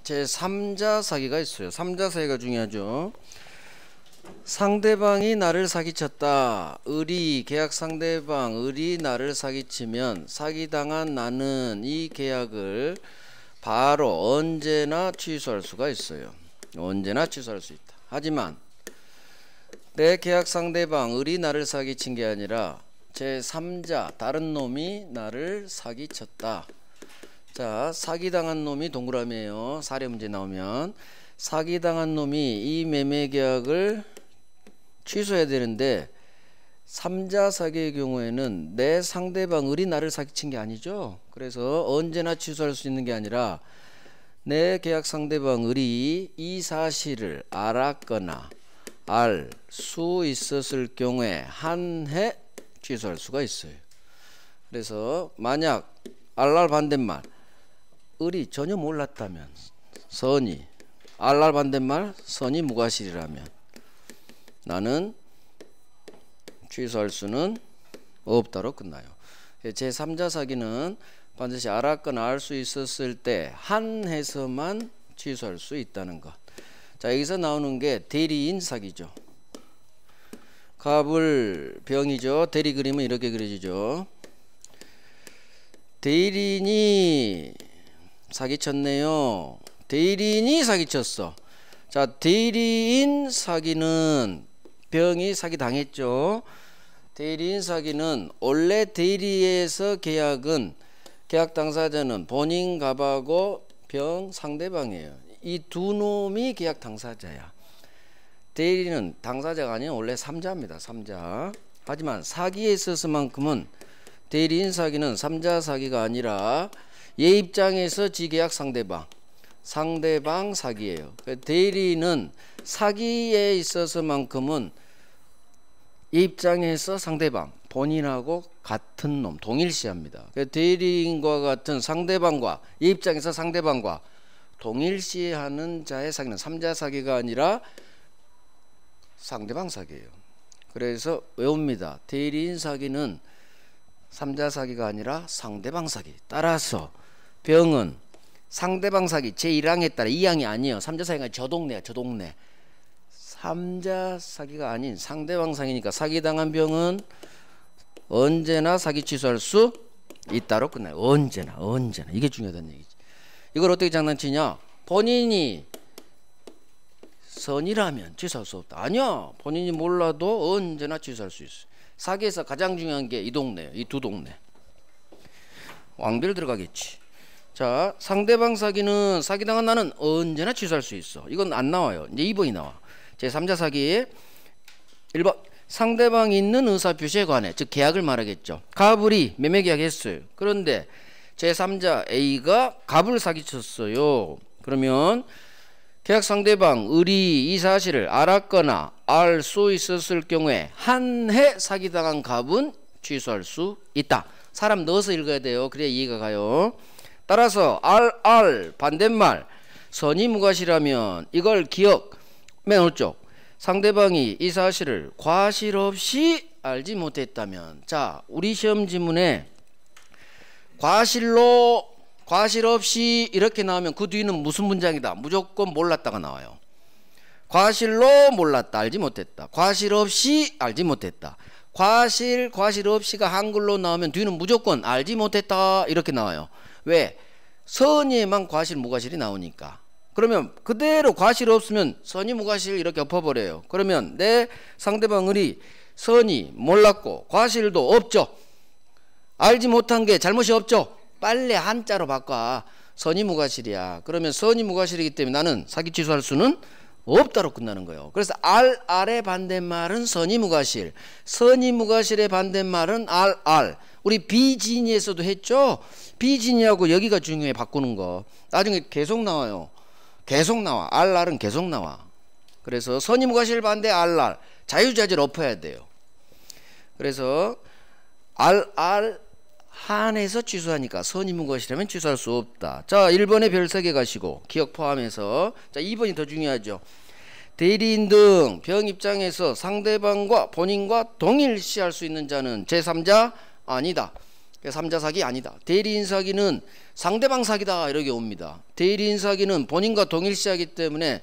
제3자 사기가 있어요. 3자 사기가 중요하죠. 상대방이 나를 사기쳤다. 계약 상대방 을이 나를 사기치면 사기당한 나는 이 계약을 바로 언제나 취소할 수가 있어요. 언제나 취소할 수 있다. 하지만 내 계약 상대방 을이 나를 사기친 게 아니라 제3자 다른 놈이 나를 사기쳤다. 자, 사기당한 놈이 동그라미에요. 사례 문제 나오면 사기당한 놈이 이 매매 계약을 취소해야 되는데 3자 사기의 경우에는 내 상대방 을이 나를 사기친 게 아니죠. 그래서 언제나 취소할 수 있는 게 아니라 내 계약 상대방 을이 이 사실을 알았거나 알 수 있었을 경우에 한 해 취소할 수가 있어요. 그래서 만약 알랄 반대말 을이 전혀 몰랐다면 선이, 알랄 반대말 선이 무과실이라면 나는 취소할 수는 없다로 끝나요. 제3자 사기는 반드시 알았거나 알 수 있었을 때 한 해서만 취소할 수 있다는 것. 자, 여기서 나오는 게 대리인 사기죠. 갑을 병이죠. 대리 그림은 이렇게 그려지죠. 대리인이 사기쳤네요. 대리인이 사기쳤어. 자, 대리인 사기는 병이 사기 당했죠. 대리인 사기는 원래 대리에서 계약은 계약 당사자는 본인 갑하고 병 상대방이에요. 이 두 놈이 계약 당사자야. 대리는 당사자가 아닌 원래 3자입니다. 3자. 하지만 사기에 있어서만큼은 대리인 사기는 3자 사기가 아니라 얘 입장에서 지계약 상대방 사기예요. 대리는 사기에 있어서만큼은 이 입장에서 상대방 본인하고 같은 놈 동일시합니다. 대리인과 같은 상대방과 이 입장에서 상대방과 동일시하는 자의 사기는 3자 사기가 아니라 상대방 사기예요. 그래서 외웁니다. 대리인 사기는 3자 사기가 아니라 상대방 사기. 따라서 병은 상대방 사기 제1항에 따라 2항이 아니에요. 3자 사기가 저 동네야. 저 동네. 3자 사기가 아닌 상대방 사기니까 사기당한 병은 언제나 사기 취소할 수 있다로 끝나요. 언제나 이게 중요하다는 얘기지. 이걸 어떻게 장난치냐. 본인이 선이라면 취소할 수 없다. 아니야. 본인이 몰라도 언제나 취소할 수 있어. 사기에서 가장 중요한 게 이 동네예요. 이 두 동네. 왕별 들어가겠지. 자, 상대방 사기는 사기당한 나는 언제나 취소할 수 있어. 이건 안 나와요. 이제 2번이 나와. 제3자 사기에 1번 상대방이 있는 의사표시에 관해, 즉 계약을 말하겠죠. 갑을이 매매계약했어요. 그런데 제3자 A가 갑을 사기쳤어요. 그러면 계약 상대방 을이 이 사실을 알았거나 알 수 있었을 경우에 한 해 사기당한 갑은 취소할 수 있다. 사람 넣어서 읽어야 돼요. 그래야 이해가 가요. 따라서 알 반대말 선이 무과실하면 이걸 기억 맨 오른쪽 상대방이 이 사실을 과실 없이 알지 못했다면, 자, 우리 시험 지문에 과실 없이 이렇게 나오면 그 뒤는 무슨 문장이다? 무조건 몰랐다가 나와요. 과실로 몰랐다, 알지 못했다. 과실 없이 알지 못했다. 과실 없이가 한글로 나오면 뒤는 무조건 알지 못했다 이렇게 나와요. 왜? 선의에만 과실 무과실이 나오니까. 그러면 그대로 과실 없으면 선의 무과실 이렇게 엎어버려요. 그러면 내 상대방 을이 선이 몰랐고 과실도 없죠. 알지 못한 게 잘못이 없죠. 빨리 한자로 바꿔. 선이 무과실이야. 그러면 선이 무과실이기 때문에 나는 사기 취소할 수는 없다로 끝나는 거예요. 그래서 알의 반대말은 선이 무과실, 선이 무과실의 반대말은 알. 우리 비진이에서도 했죠. 비진이하고 여기가 중요해. 바꾸는 거 나중에 계속 나와요. 계속 나와. 알은 계속 나와. 그래서 선이 무과실 반대 알 자유자재를 엎어야 돼요. 그래서 알 한해서 취소하니까 선이 무과실하면 취소할 수 없다. 자, 1번에 별 3개 가시고 기억 포함해서. 자, 2번이 더 중요하죠. 대리인 등 병 입장에서 상대방과 본인과 동일시할 수 있는 자는 제3자 아니다. 삼자 사기 아니다. 대리인 사기는 상대방 사기다 이렇게 옵니다. 대리인 사기는 본인과 동일시하기 때문에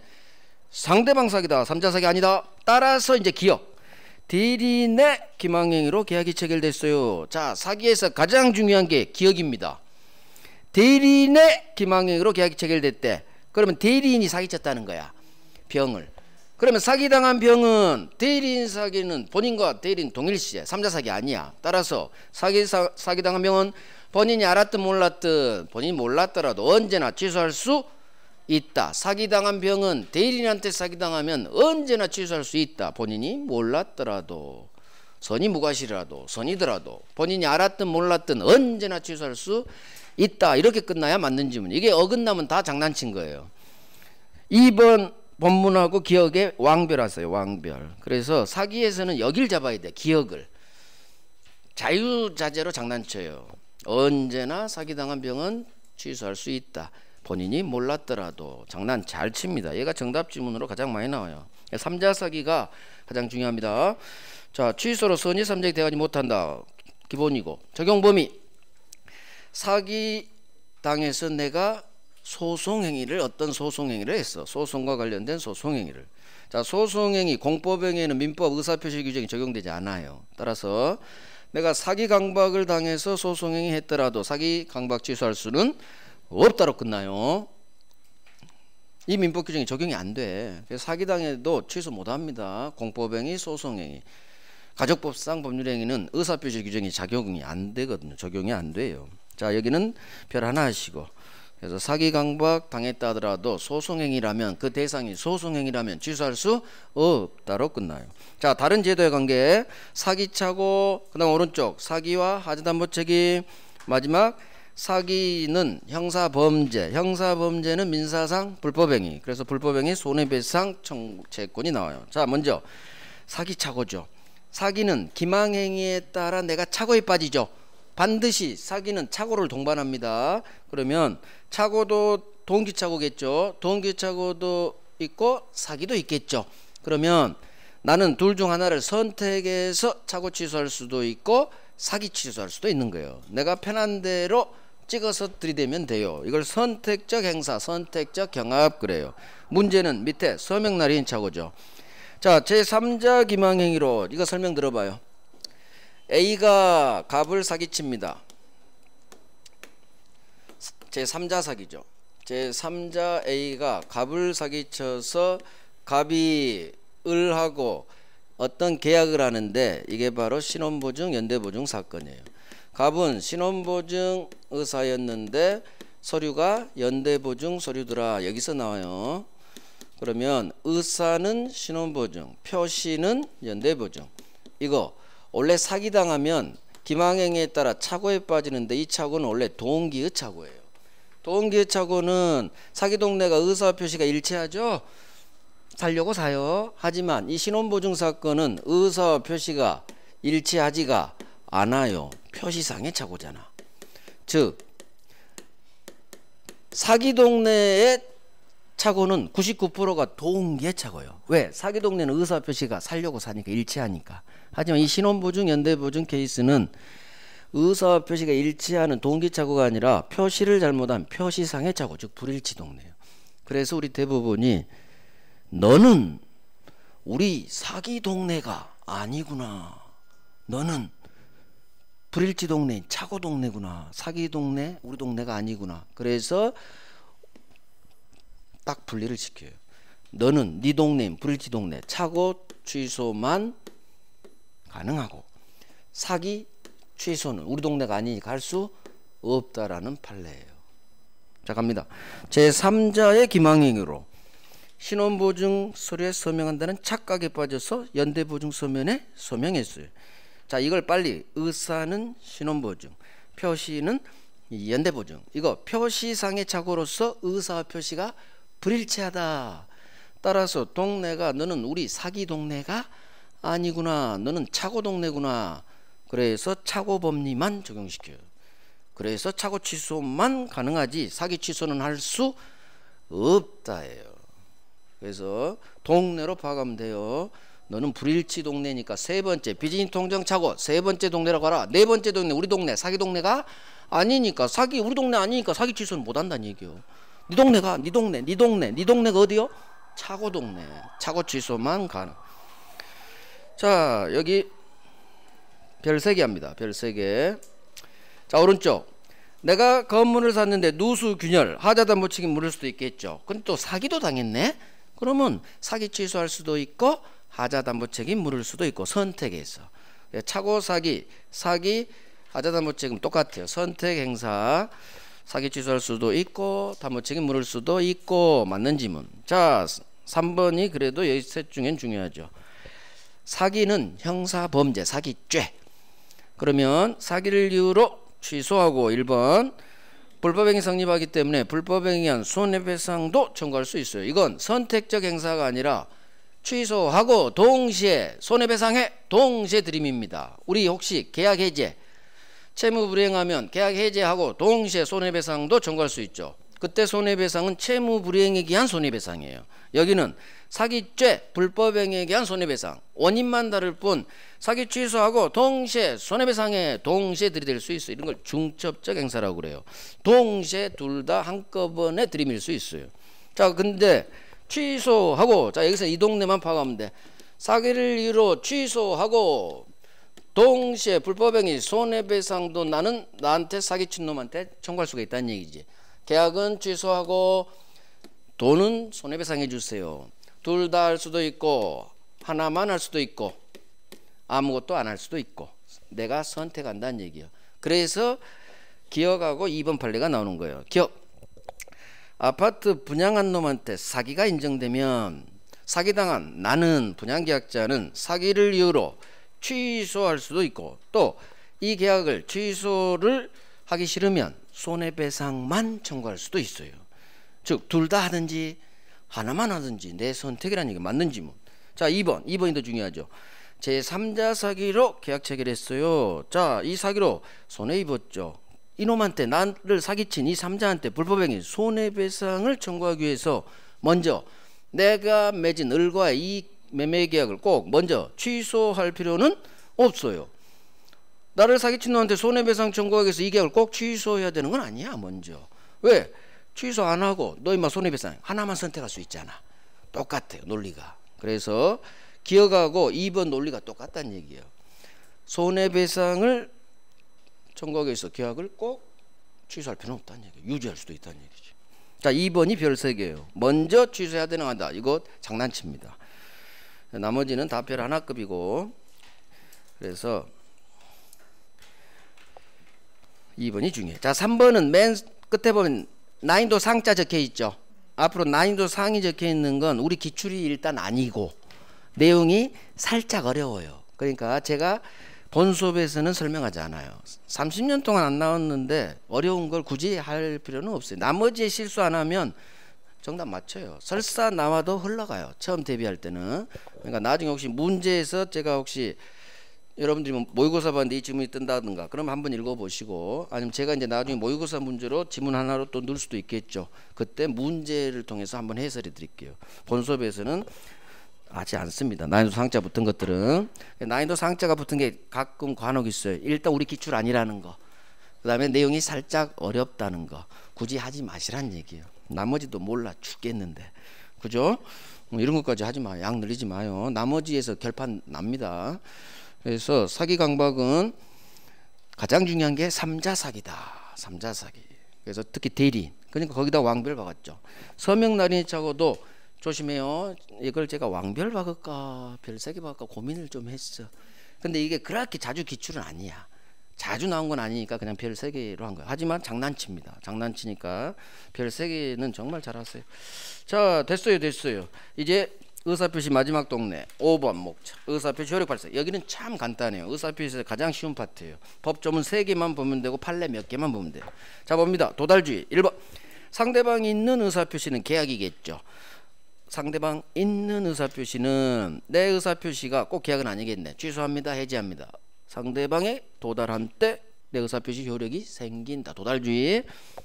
상대방 사기다. 삼자 사기 아니다. 따라서 이제 기억. 대리인의 기망행위로 계약이 체결됐어요. 자, 사기에서 가장 중요한 게 기억입니다. 대리인의 기망행위로 계약이 체결됐대. 그러면 대리인이 사기쳤다는 거야. 병을. 그러면 사기당한 병은 대리인 사기는 본인과 대리인 동일시해. 삼자 사기 아니야. 따라서 사기당한 병은 본인이 알았든 몰랐든 본인이 몰랐더라도 언제나 취소할 수 있다. 사기당한 병은 대리인한테 사기당하면 언제나 취소할 수 있다. 본인이 몰랐더라도 선이 무과실이라도 선이더라도 본인이 알았든 몰랐든 언제나 취소할 수 있다. 이렇게 끝나야 맞는 지문. 이게 어긋나면 다 장난친 거예요. 2번 본문하고 기억에 왕별하세요. 왕별. 그래서 사기에서는 여길 잡아야 돼. 기억을. 자유자재로 장난쳐요. 언제나 사기당한 병은 취소할 수 있다. 본인이 몰랐더라도 장난 잘 칩니다. 얘가 정답 지문으로 가장 많이 나와요. 3자 사기가 가장 중요합니다. 자, 취소로 선의 삼자가 돼가지 못한다. 기본이고. 적용 범위. 사기 당해서 내가 소송행위를 어떤 소송행위를 했어. 소송과 관련된 소송행위를. 자, 소송행위 공법행위에는 민법 의사표시 규정이 적용되지 않아요. 따라서 내가 사기 강박을 당해서 소송행위 했더라도 사기 강박 취소할 수는 없다로 끝나요. 이 민법 규정이 적용이 안 돼. 그래서 사기당해도 취소 못합니다. 공법행위, 소송행위. 가족법상 법률행위는 의사표시 규정이 적용이 안 되거든요. 적용이 안 돼요. 자, 여기는 별 하나 하시고. 그래서 사기 강박 당했다 하더라도 소송행위라면 그 대상이 소송행위라면 취소할 수 없다로 끝나요. 자, 다른 제도의 관계. 사기차고 그다음 오른쪽 사기와 하자담보 책임. 마지막 사기는 형사범죄. 형사범죄는 민사상 불법행위. 그래서 불법행위 손해배상 청구채권이 나와요. 자, 먼저 사기차고죠. 사기는 기망행위에 따라 내가 착오에 빠지죠. 반드시 사기는 착오를 동반합니다. 그러면 착오도 동기착오겠죠. 동기착오도 있고 사기도 있겠죠. 그러면 나는 둘 중 하나를 선택해서 착오 취소할 수도 있고 사기 취소할 수도 있는 거예요. 내가 편한 대로 찍어서 들이대면 돼요. 이걸 선택적 행사, 선택적 경합 그래요. 문제는 밑에 서명날인 착오죠. 자, 제3자 기망행위로 이거 설명 들어봐요. A가 갑을 사기칩니다. 제3자 사기죠. 제3자 A가 갑을 사기쳐서 갑이 을하고 어떤 계약을 하는데 이게 바로 신원보증 연대보증 사건이에요. 갑은 신원보증 의사였는데 서류가 연대보증 서류더라. 여기서 나와요. 그러면 의사는 신원보증, 표시는 연대보증. 이거 원래 사기당하면 기망행위에 따라 착오에 빠지는데 이 착오는 원래 동기의 착오예요. 동기의 착오는 사기동네가 의사표시가 일치하죠. 살려고 사요. 하지만 이 신원보증 사건은 의사표시가 일치하지가 않아요. 표시상의 착오잖아. 즉 사기동네의 착오는 99%가 동기의 착오예요. 왜? 사기동네는 의사표시가 살려고 사니까 일치하니까. 하지만 이 신원보증 연대보증 케이스는 의사표시가 일치하는 동기착오가 아니라 표시를 잘못한 표시상의 착오, 즉 불일치동네예요. 그래서 우리 대부분이 너는 우리 사기동네가 아니구나. 너는 불일치동네인 착오동네구나. 사기동네 우리 동네가 아니구나. 그래서 딱 분리를 시켜요. 너는 네 동네인 불일치동네 착오 취소만 가능하고 사기 취소는 우리 동네가 아니니까 할 수 없다라는 판례예요. 자, 갑니다. 제3자의 기망행위로 신원보증 서류에 서명한다는 착각에 빠져서 연대보증 서면에 서명했어요. 자, 이걸 빨리 의사는 신원보증, 표시는 연대보증. 이거 표시상의 착오로서 의사와 표시가 불일치하다. 따라서 동네가 너는 우리 사기 동네가 아니구나. 너는 착오 동네구나. 그래서 착오 법리만 적용시켜요. 그래서 착오 취소만 가능하지 사기 취소는 할 수 없다예요. 그래서 동네로 파악하면 돼요. 너는 불일치 동네니까 세 번째 비즈니 통장 차고 세 번째 동네라고 하라. 네 번째 동네 우리 동네 사기 동네가 아니니까 사기 우리 동네 아니니까 사기 취소는 못 한다는 얘기요. 네 동네가 네 동네 네 동네 네 동네가 어디요? 차고 동네. 차고 취소만 가능. 자 여기 별 3개 합니다. 별 3개. 자 오른쪽 내가 건물을 샀는데 누수 균열 하자담보책이 물을 수도 있겠죠. 근데 또 사기도 당했네. 그러면 사기 취소할 수도 있고 하자담보책임 물을 수도 있고 선택해서 차고 사기 하자담보책임 똑같아요. 선택 행사 사기 취소할 수도 있고 담보책임 물을 수도 있고 맞는 지문. 자 3번이 그래도 여기 셋 중엔 중요하죠. 사기는 형사범죄 사기죄. 그러면 사기를 이유로 취소하고 1번 불법행위 성립하기 때문에 불법행위한 손해배상도 청구할 수 있어요. 이건 선택적 행사가 아니라 취소하고 동시에 손해배상해 동시에 드림입니다. 우리 혹시 계약 해제 채무 불이행하면 계약 해제하고 동시에 손해배상도 청구할 수 있죠. 그때 손해배상은 채무 불이행에 기한 손해배상이에요. 여기는 사기죄 불법행위에 기한 손해배상 원인만 다를 뿐 사기 취소하고 동시에 손해배상에 동시에 들이댈 수 있어요. 이런 걸 중첩적 행사라고 그래요. 동시에 둘 다 한꺼번에 들이밀 수 있어요. 자 근데 취소하고 자 여기서 이 동네만 파악하면 돼. 사기를 이유로 취소하고 동시에 불법행위 손해배상도 나는 나한테 사기친 놈한테 청구할 수가 있다는 얘기지. 계약은 취소하고 돈은 손해배상해 주세요. 둘 다 할 수도 있고 하나만 할 수도 있고 아무것도 안 할 수도 있고 내가 선택한다는 얘기예요. 그래서 기억하고 2번 판례가 나오는 거예요. 기억. 아파트 분양한 놈한테 사기가 인정되면 사기당한 나는 분양계약자는 사기를 이유로 취소할 수도 있고 또 이 계약을 취소를 하기 싫으면 손해배상만 청구할 수도 있어요. 즉 둘 다 하든지 하나만 하든지 내 선택이라는 얘기 맞는지 뭐. 자 2번이 더 중요하죠. 제3자 사기로 계약 체결했어요. 자 이 사기로 손해 입었죠. 이놈한테 나를 사기친 이 3자한테 불법행위 손해배상을 청구하기 위해서 먼저 내가 맺은 을과의 이 매매 계약을 꼭 먼저 취소할 필요는 없어요. 나를 사기친 놈한테 손해배상 청구하기 위해서 이 계약을 꼭 취소해야 되는 건 아니야. 먼저 왜? 취소 안 하고 너 임마 손해배상 하나만 선택할 수 있잖아. 똑같아요 논리가. 그래서 기억하고 2번 논리가 똑같다는 얘기예요. 손해배상을 청구하기 위해서 계약을 꼭 취소할 필요는 없다는 얘기예요. 유지할 수도 있다는 얘기죠. 자 2번이 별 3개예요. 먼저 취소해야 되는 한다. 이거 장난칩니다. 나머지는 다 별 하나급이고 그래서 2번이 중요해요. 자 3번은 맨 끝에 보면 난이도 상자 적혀 있죠. 앞으로 난이도 상이 적혀 있는 건 우리 기출이 일단 아니고 내용이 살짝 어려워요. 그러니까 제가 본 수업에서는 설명하지 않아요. 30년 동안 안 나왔는데 어려운 걸 굳이 할 필요는 없어요. 나머지 실수 안 하면 정답 맞춰요. 설사 나와도 흘러가요. 처음 데뷔할 때는. 그러니까 나중에 혹시 문제에서 제가 혹시 여러분들이 모의고사 봤는데 이 지문이 뜬다든가 그럼 한번 읽어보시고 아니면 제가 이제 나중에 모의고사 문제로 지문 하나로 또 넣을 수도 있겠죠. 그때 문제를 통해서 한번 해설해 드릴게요. 본 수업에서는 하지 않습니다. 난이도 상자 붙은 것들은. 난이도 상자가 붙은 게 가끔 간혹 있어요. 일단 우리 기출 아니라는 거, 그 다음에 내용이 살짝 어렵다는 거 굳이 하지 마시란 얘기예요. 나머지도 몰라 죽겠는데 그죠? 이런 것까지 하지 마요. 양 늘리지 마요. 나머지에서 결판 납니다. 그래서 사기 강박은 가장 중요한 게 3자 사기다. 3자 사기. 그래서 특히 대리인. 그러니까 거기다 왕별 박았죠. 서명 날인이 차고도 조심해요. 이걸 제가 왕별 박을까 별 3개 박을까 고민을 좀 했어. 근데 이게 그렇게 자주 기출은 아니야. 자주 나온 건 아니니까 그냥 별 3개로 한 거야. 하지만 장난칩니다. 장난치니까 별 3개는 정말 잘하세요. 자 됐어요. 이제 의사표시 마지막 동네 5번 목차 의사표시 효력 발생. 여기는 참 간단해요. 의사표시에서 가장 쉬운 파트예요. 법조문 3개만 보면 되고 판례 몇 개만 보면 돼요. 자 봅니다. 도달주의 1번 상대방이 있는 의사표시는 계약이겠죠. 상대방 있는 의사표시는 내 의사표시가 꼭 계약은 아니겠네. 취소합니다. 해지합니다. 상대방에 도달한 때 내 의사표시 효력이 생긴다. 도달주의.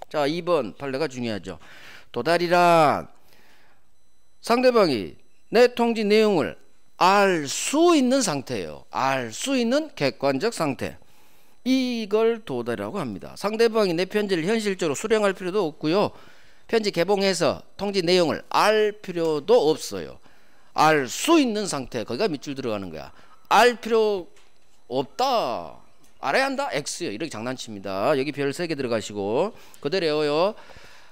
자 2번 판례가 중요하죠. 도달이란 상대방이 내 통지 내용을 알 수 있는 상태예요. 알 수 있는 객관적 상태. 이걸 도달이라고 합니다. 상대방이 내 편지를 현실적으로 수령할 필요도 없고요. 편지 개봉해서 통지 내용을 알 필요도 없어요. 알 수 있는 상태. 거기가 밑줄 들어가는 거야. 알 필요 없다. 알아야 한다. X요. 이렇게 장난칩니다. 여기 별 3개 들어가시고 그대로 외워요.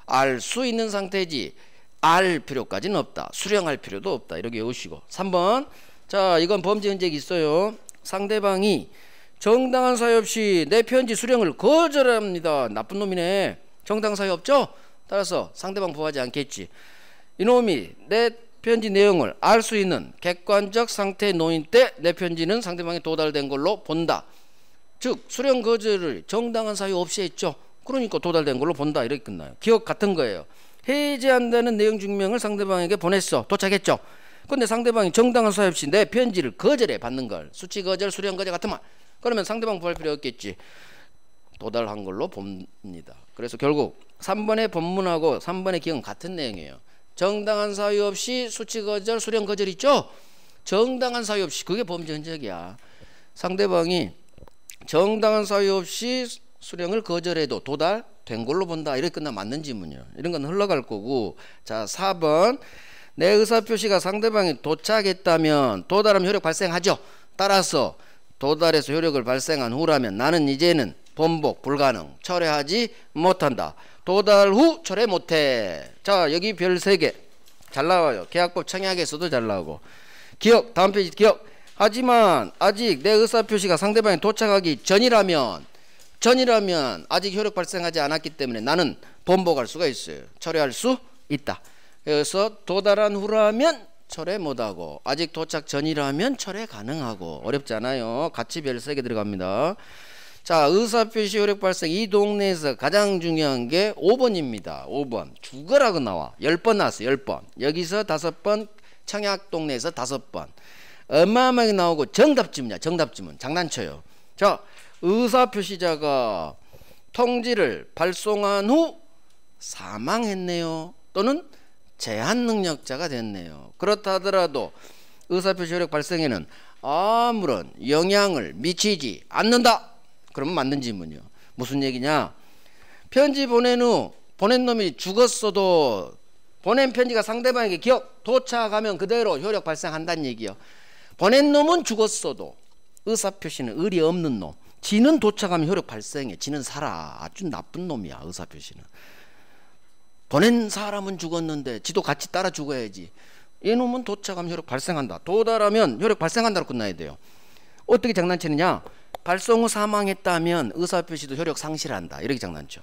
알 수 있는 상태지 알 필요까지는 없다. 수령할 필요도 없다. 이렇게 외우시고 3번. 자, 이건 범죄 흔적이 있어요. 상대방이 정당한 사유 없이 내 편지 수령을 거절합니다. 나쁜 놈이네. 정당한 사유 없죠? 따라서 상대방 보호하지 않겠지. 이놈이 내 편지 내용을 알 수 있는 객관적 상태에 놓인 때 내 편지는 상대방에 도달된 걸로 본다. 즉 수령 거절을 정당한 사유 없이 했죠. 그러니까 도달된 걸로 본다. 이렇게 끝나요. 기억 같은 거예요. 해제한다는 내용 증명을 상대방에게 보냈어. 도착했죠. 근데 상대방이 정당한 사유 없이 내 편지를 거절해 받는 걸 수치 거절, 수령 거절 같은 말. 그러면 상대방 구할 필요 없겠지. 도달한 걸로 봅니다. 그래서 결국 3번의 본문하고 3번의 기억은 같은 내용이에요. 정당한 사유 없이 수치 거절, 수령 거절 있죠? 정당한 사유 없이 그게 범죄 흔적이야. 상대방이 정당한 사유 없이 수령을 거절해도 도달된 걸로 본다. 이렇게 끝나면 맞는 지문이에요. 이런 건 흘러갈 거고. 자, 4번. 내 의사표시가 상대방이 도착했다면 도달하면 효력 발생하죠. 따라서 도달해서 효력을 발생한 후라면 나는 이제는 번복 불가능, 철회하지 못한다. 도달 후 철회 못해. 자, 여기 별 3개 잘 나와요. 계약법 청약에서도 잘 나오고. 기억, 다음 페이지 기억. 하지만 아직 내 의사표시가 상대방이 도착하기 전이라면 아직 효력 발생하지 않았기 때문에 나는 번복할 수가 있어요. 철회할 수 있다. 그래서 도달한 후라면 철회 못하고 아직 도착 전이라면 철회 가능하고. 어렵지 않아요. 같이 별 3개 들어갑니다. 자, 의사표시 효력 발생. 이 동네에서 가장 중요한 게 5번입니다. 5번 죽어라고 나와. 10번 나왔어요. 10번. 여기서 5번, 청약 동네에서 5번. 어마어마하게 나오고 정답지문이야. 정답지문. 장난쳐요. 자, 의사표시자가 통지를 발송한 후 사망했네요. 또는 제한능력자가 됐네요. 그렇다 하더라도 의사표시 효력 발생에는 아무런 영향을 미치지 않는다. 그러면 맞는 질문이요. 무슨 얘기냐? 편지 보낸 후 보낸 놈이 죽었어도 보낸 편지가 상대방에게 기억 도착하면 그대로 효력 발생한다는 얘기요. 보낸 놈은 죽었어도 의사표시는 의리 없는 놈. 지는 도착하면 효력 발생해. 지는 살아. 아주 나쁜 놈이야. 의사표시는. 보낸 사람은 죽었는데 지도 같이 따라 죽어야지. 이놈은 도착하면 효력 발생한다. 도달하면 효력 발생한다로 끝나야 돼요. 어떻게 장난치느냐? 발송 후 사망했다면 의사표시도 효력 상실한다. 이렇게 장난쳐.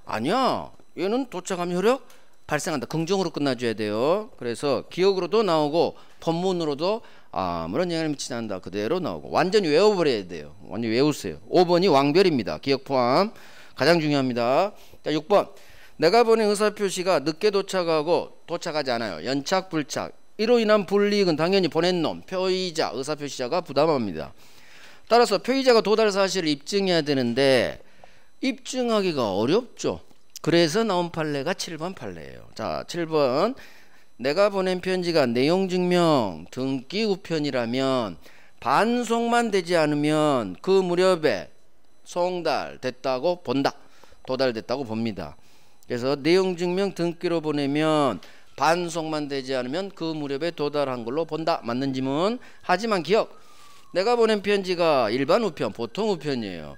아니야. 얘는 도착하면 효력 발생한다. 긍정으로 끝나줘야 돼요. 그래서 기억으로도 나오고 본문으로도 아무런 영향을 미치지 않는다. 그대로 나오고 완전히 외워버려야 돼요. 완전히 외우세요. 5번이 왕별입니다. 기억 포함. 가장 중요합니다. 자, 6번. 내가 보낸 의사표시가 늦게 도착하고 도착하지 않아요. 연착, 불착. 이로 인한 불이익은 당연히 보낸 놈, 표의자, 의사표시자가 부담합니다. 따라서 표의자가 도달 사실을 입증해야 되는데 입증하기가 어렵죠. 그래서 나온 판례가 7번 판례예요. 자, 7번. 내가 보낸 편지가 내용증명 등기 우편이라면 반송만 되지 않으면 그 무렵에 송달됐다고 본다. 도달됐다고 봅니다. 그래서 내용증명 등기로 보내면 반송만 되지 않으면 그 무렵에 도달한 걸로 본다. 맞는 지문. 하지만 기억. 내가 보낸 편지가 일반 우편, 보통 우편이에요.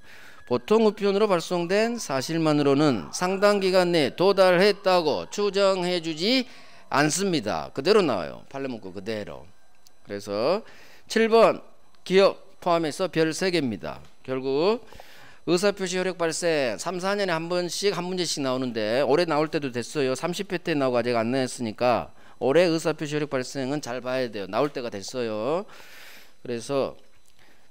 보통 우편으로 발송된 사실만으로는 상당 기간 내에 도달했다고 추정해주지 않습니다. 그대로 나와요. 판례 문구 그대로. 그래서 7번 기억 포함해서 별 3개입니다. 결국 의사표시 효력 발생 3, 4년에 한 번씩 한 문제씩 나오는데 올해 나올 때도 됐어요. 30회 때 나오고 아직 안 나왔으니까 올해 의사표시 효력 발생은 잘 봐야 돼요. 나올 때가 됐어요. 그래서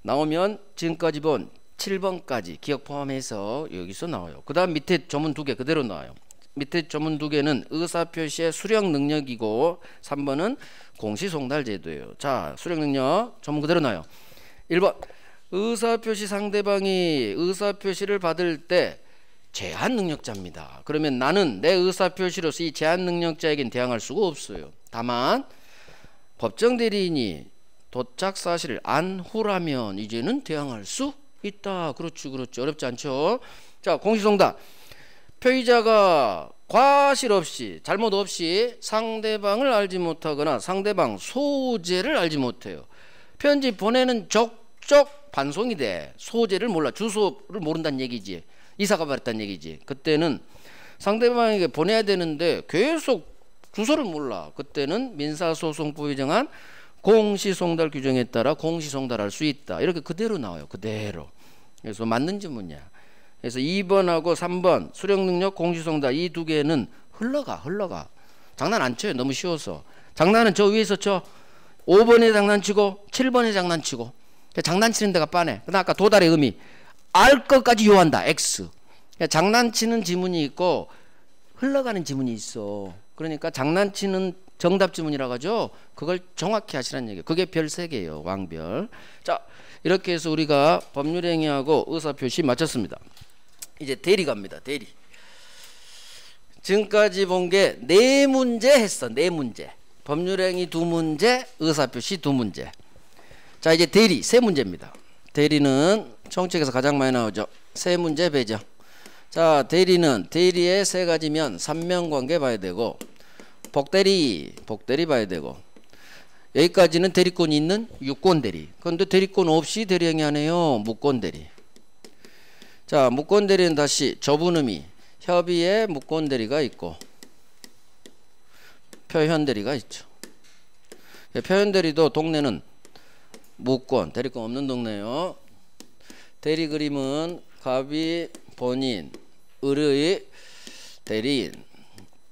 나오면 지금까지 본 7번까지 기억 포함해서 여기서 나와요. 그 다음 밑에 조문 2개 그대로 나와요. 밑에 조문 2개는 의사표시의 수령 능력이고 3번은 공시송달제도예요. 자, 수령 능력 조문 그대로 나와요. 1번 의사표시 상대방이 의사표시를 받을 때 제한능력자입니다. 그러면 나는 내 의사표시로서 이 제한능력자에겐 대항할 수가 없어요. 다만 법정대리인이 도착 사실을 안 후라면 이제는 대항할 수 있다. 그렇죠, 그렇죠. 어렵지 않죠. 자, 공시송달. 표의자가 과실 없이, 잘못 없이 상대방을 알지 못하거나 상대방 소재를 알지 못해요. 편지 보내는 족족 반송이 돼. 소재를 몰라. 주소를 모른다는 얘기지. 이사가 버렸다는 얘기지. 그때는 상대방에게 보내야 되는데 계속 주소를 몰라. 그때는 민사소송법에 정한 공시송달 규정에 따라 공시송달할 수 있다. 이렇게 그대로 나와요. 그대로. 그래서 맞는 지문이야. 그래서 2번하고 3번 수령능력 공시송달 이 두 개는 흘러가. 장난 안 쳐요. 너무 쉬워서. 장난은 저 위에서 쳐. 5번에 장난치고 7번에 장난치고. 장난치는 데가 빠네. 그다음 아까 도달의 의미. 알 것까지 요한다. X. 장난치는 지문이 있고 흘러가는 지문이 있어. 그러니까 장난치는 정답 지문이라고 하죠. 그걸 정확히 하시라는 얘기예요. 그게 별 3개예요. 왕별. 자, 이렇게 해서 우리가 법률행위하고 의사표시 마쳤습니다. 이제 대리 갑니다. 대리. 지금까지 본 게 4문제 했어. 4문제. 법률행위 2문제, 의사표시 2문제. 자, 이제 대리 3문제입니다. 대리는 총책에서 가장 많이 나오죠. 3문제 배정. 자, 대리는 대리의 3가지면 삼면관계 봐야 되고 복대리 봐야 되고 여기까지는 대리권이 있는 유권대리. 그런데 대리권 없이 대리행위 하네요. 무권대리. 자, 무권대리는 다시 좁은 의미. 협의에 무권대리가 있고 표현대리가 있죠. 표현대리도 동네는 무권, 대리권 없는 동네요. 대리 그림은 갑이 본인, 을의 대리인,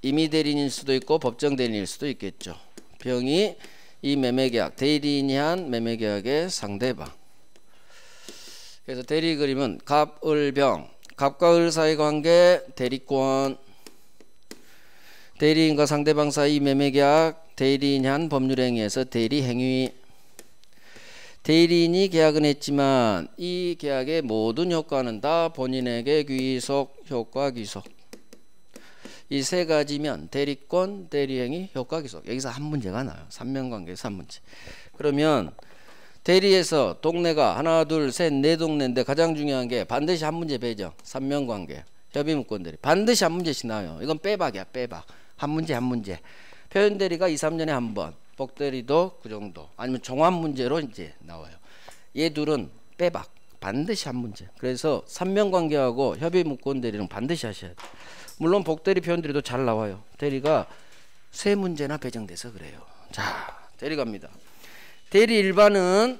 임의 대리인일 수도 있고 법정 대리인일 수도 있겠죠. 병이 이 매매계약, 대리인이 한 매매계약의 상대방. 그래서 대리 그림은 갑, 을, 병. 갑과 을 사이 관계 대리권. 대리인과 상대방 사이 매매계약, 대리인이 한 법률행위에서 대리행위. 대리인이 계약은 했지만 이 계약의 모든 효과는 다 본인에게 귀속, 효과 귀속. 이 3가지면 대리권, 대리행위, 효과 귀속. 여기서 한 문제가 나요. 삼면관계에서 한 문제. 그러면 대리에서 동네가 하나, 둘, 셋, 4동네인데 가장 중요한 게 반드시 한 문제 배정. 삼면관계, 협의무권대리. 반드시 한 문제씩 나와요. 이건 빼박이야. 빼박. 한 문제 한 문제. 표현대리가 2, 3년에 한 번. 복대리도 그 정도. 아니면 종합 문제로 이제 나와요. 얘 둘은 빼박. 반드시 한 문제. 그래서 삼면관계하고 협의무권대리는 반드시 하셔야 돼요. 물론 복대리, 표현대리도 잘 나와요. 대리가 3문제나 배정돼서 그래요. 자, 대리 갑니다. 대리 일반은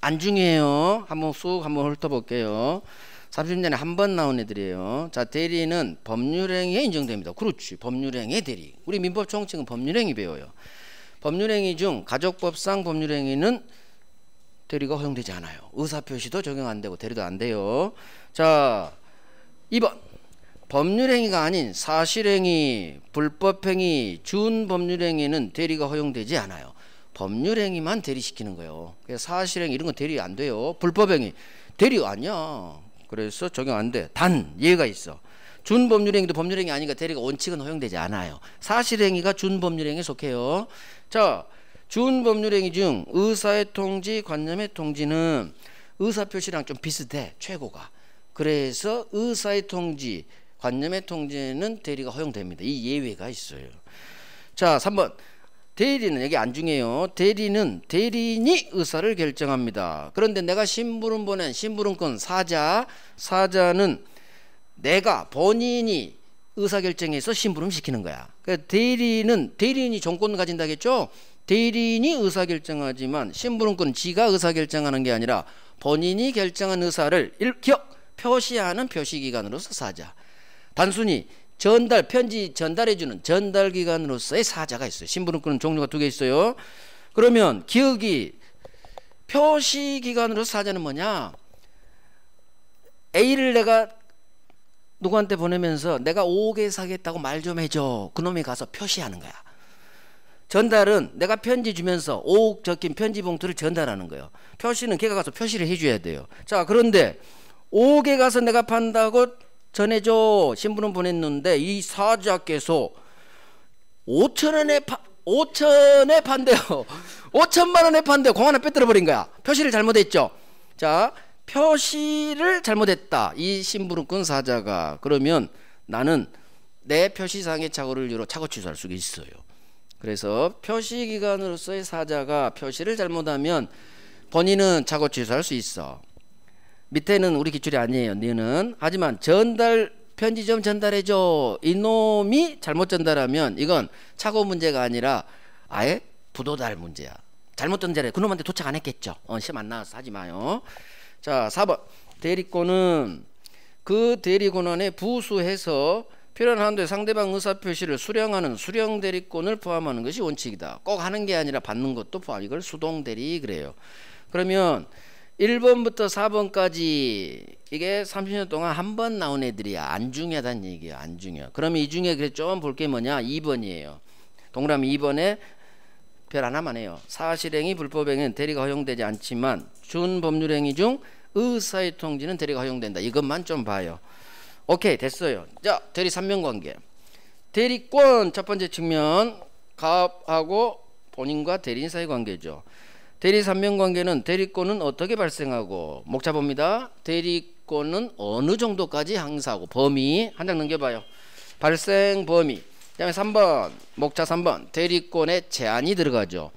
안 중요해요. 한번 훑어볼게요. 30년에 한 번 나온 애들이에요. 자, 대리는 법률행위에 인정됩니다. 그렇지. 법률행위의 대리. 우리 민법 총칙은 법률행위 배워요. 법률행위 중 가족법상 법률행위는 대리가 허용되지 않아요. 의사표시도 적용 안 되고 대리도 안 돼요. 자, 2번. 법률행위가 아닌 사실행위, 불법행위, 준법률행위는 대리가 허용되지 않아요. 법률행위만 대리시키는 거예요. 그래서 사실행위 이런 건 대리 안 돼요. 불법행위 대리 아니야. 그래서 적용 안 돼. 단 예가 있어. 준법률행위도 법률행위 아니니까 대리가 원칙은 허용되지 않아요. 사실행위가 준법률행위에 속해요. 자, 준법률행위 중 의사의 통지, 관념의 통지는 의사표시랑 좀 비슷해. 최고가. 그래서 의사의 통지, 관념의 통지는 대리가 허용됩니다. 이 예외가 있어요. 자, 3번. 대리는 여기 안 중요해요. 대리는 대리인이 의사를 결정합니다. 그런데 내가 심부름 보낸 심부름권 사자는 내가 본인이 의사결정해서 심부름 시키는 거야. 그러니까 대리인이 정권을 가진다겠죠. 대리인이 의사결정하지만 심부름권은 지가 의사결정하는 게 아니라 본인이 결정한 의사를 표시하는 표시기관으로서 사자. 단순히 편지 전달해주는 전달기관으로서의 사자가 있어요. 심부름권은 종류가 2개 있어요. 그러면 기억이 표시기관으로서 사자는 뭐냐? A를 내가 누구한테 보내면서 내가 5개 사겠다고 말 좀 해줘. 그놈이 가서 표시하는 거야. 전달은 내가 편지 주면서 5억 적힌 편지 봉투를 전달하는 거예요. 표시는 걔가 가서 표시를 해줘야 돼요. 자, 그런데 5개 가서 내가 판다고 전해줘. 신부름 보냈는데 이 사자께서 5천원에 판대요. 5천만 원에 판데 공 하나 빼뜨려 버린 거야. 표시를 잘못했죠. 자, 표시를 잘못했다. 이 심부름꾼 사자가. 그러면 나는 내 표시상의 착오를 이유로 착오 취소할 수가 있어요. 그래서 표시기관으로서의 사자가 표시를 잘못하면 본인은 착오 취소할 수 있어. 밑에는 우리 기출이 아니에요. 너는. 하지만 전달 편지 좀 전달해줘. 이놈이 잘못 전달하면 이건 착오 문제가 아니라 아예 부도달 문제야. 잘못 전달해. 그놈한테 도착 안 했겠죠. 시험 안 나와서 하지 마요. 자, 4번. 대리권은 그 대리권한에 부수해서 필요한 한도에 상대방 의사표시를 수령하는 수령 대리권을 포함하는 것이 원칙이다. 꼭 하는 게 아니라 받는 것도 포함. 이걸 수동 대리 그래요. 그러면 1번부터 4번까지 이게 30년 동안 한 번 나온 애들이야. 안 중요하다는 얘기야. 안 중요. 그러면 이 중에 그래 좀 볼 게 뭐냐? 2번이에요. 동그라미 2번에 별 하나만 해요. 사실행위 불법행위는 대리가 허용되지 않지만 준법률행위 중 의사의 통지는 대리가 허용된다. 이것만 좀 봐요. 오케이, 됐어요. 자, 대리 삼면관계. 대리권 첫 번째 측면 갑하고 본인과 대리인 사이 관계죠. 대리 삼면관계는 대리권은 어떻게 발생하고 목차 봅니다. 대리권은 어느 정도까지 항사하고 범위 한 장 넘겨봐요. 발생 범위. 그다음에 3번 목차 3번 대리권에 제한이 들어가죠.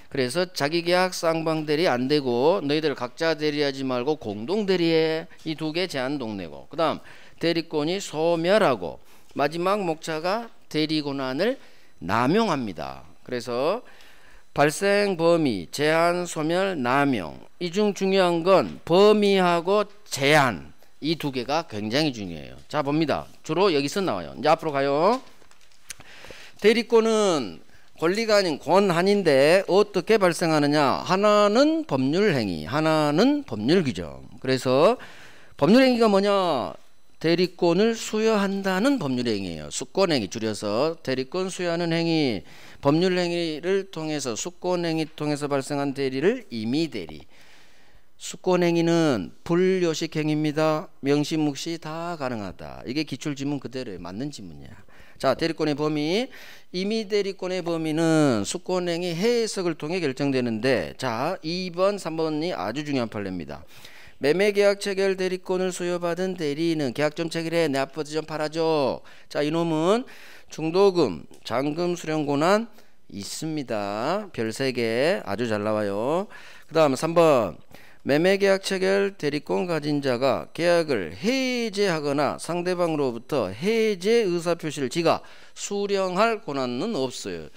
그래서 자기계약 쌍방대리 안 되고 너희들 각자 대리하지 말고 공동 대리해. 이 두 개 제한 동네고. 그 다음 대리권이 소멸하고 마지막 목차가 대리권한을 남용합니다. 그래서 발생 범위, 제한, 소멸, 남용. 이 중 중요한 건 범위하고 제한. 이 두 개가 굉장히 중요해요. 자, 봅니다. 주로 여기서 나와요. 이제 앞으로 가요. 대리권은 권리가 아닌 권한인데 어떻게 발생하느냐. 하나는 법률행위, 하나는 법률규정. 그래서 법률행위가 뭐냐. 대리권을 수여한다는 법률행위예요. 수권행위 줄여서 대리권 수여하는 행위. 법률행위를 통해서 수권행위 통해서 발생한 대리를 임의대리. 수권행위는 불요식행위입니다. 명시묵시 다 가능하다. 이게 기출지문 그대로예요. 맞는 지문이야. 자, 대리권의 범위. 임의대리권의 범위는 수권행위 해석을 통해 결정되는데, 자, 2번 3번이 아주 중요한 판례입니다. 매매계약 체결 대리권을 수여받은 대리인은 계약 좀 체결해. 내 아파트 좀 팔아줘. 자, 이놈은 중도금, 잔금 수령 권한 있습니다. 별 3개 아주 잘 나와요. 그 다음 3번 매매계약 체결 대리권 가진 자가 계약을 해제하거나 상대방으로부터 해제 의사표시를 지가 수령할 권한은 없어요.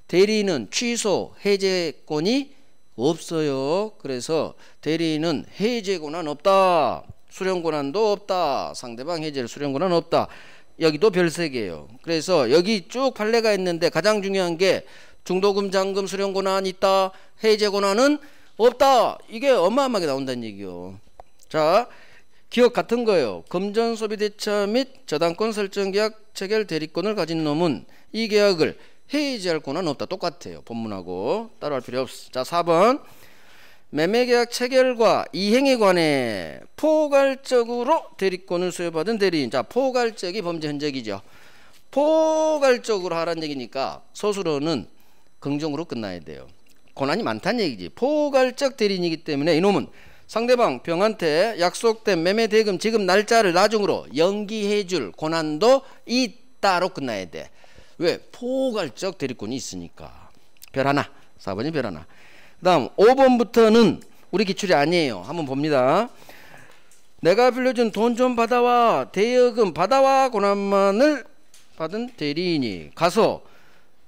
대리인은 취소 해제권이 없어요. 그래서 대리인은 해제 권한 없다. 수령 권한도 없다. 상대방 해제를 수령 권한 없다. 여기도 별 3개예요. 그래서 여기 쭉 판례가 있는데 가장 중요한 게 중도금, 잔금, 수령 권한 있다. 해제 권한은 없다. 이게 어마어마하게 나온다는 얘기요. 자, 기억 같은 거예요. 금전 소비 대차 및 저당권 설정 계약 체결 대리권을 가진 놈은 이 계약을 해지할 권한 없다. 똑같아요. 본문하고 따로 할 필요 없어. 자, 4번 매매계약 체결과 이행에 관해 포괄적으로 대리권을 수여받은 대리인. 자, 포괄적이 범죄 흔적이죠. 포괄적으로 하라는 얘기니까 서술어는 긍정으로 끝나야 돼요. 권한이 많다는 얘기지. 포괄적 대리인이기 때문에 이놈은 상대방 병한테 약속된 매매 대금 지급 날짜를 나중으로 연기해줄 권한도 있다로 끝나야 돼. 왜? 포괄적 대리권이 있으니까. 별 하나. 4번이 별 하나. 그 다음 5번부터는 우리 기출이 아니에요. 한번 봅니다. 내가 빌려준 돈 좀 받아와. 대여금 받아와. 권한만을 받은 대리인이 가서